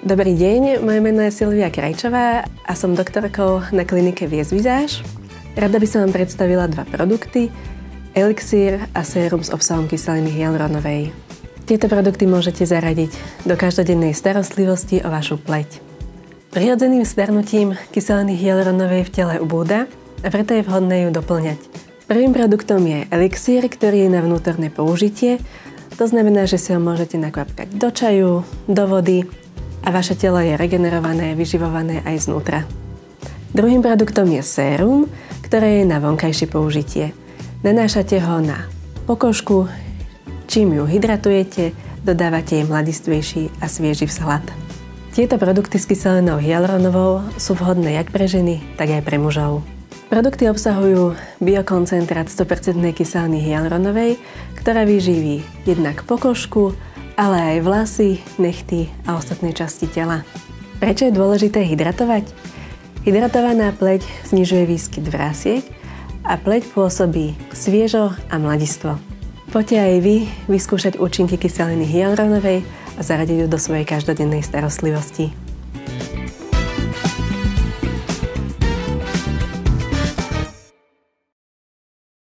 Dobrý deň, moje meno je Silvia Krajčová a som doktorkou na klinike Vies Visage. Rada by som vám predstavila dva produkty, elixír a sérum s obsahom kyseliny hyaluronovej. Tieto produkty môžete zaradiť do každodennej starostlivosti o vašu pleť. Prirodzeným starnutím kyseliny hyaluronovej v tele ubúda a preto je vhodné ju doplňať. Prvým produktom je elixír, ktorý je na vnútorné použitie. To znamená, že si ho môžete nakvapkať do čaju, do vody a vaše telo je regenerované, vyživované aj znútra. Druhým produktom je sérum, ktoré je na vonkajšie použitie. Nanášate ho na pokožku, čím ju hydratujete, dodávate jej mladistvejší a svieži vzhľad. Tieto produkty s kyselinou hyaluronovou sú vhodné jak pre ženy, tak aj pre mužov. Produkty obsahujú biokoncentrát 100% kyseliny hyaluronovej, ktorá vyživí jednak pokožku, ale aj vlasy, nechty a ostatné časti tela. Prečo je dôležité hydratovať? Hydratovaná pleť znižuje výskyt vrasiek a pleť pôsobí sviežo a mladistvo. Poďte aj vy vyskúšať účinky kyseliny hyaluronovej a zaradiť ju do svojej každodennej starostlivosti.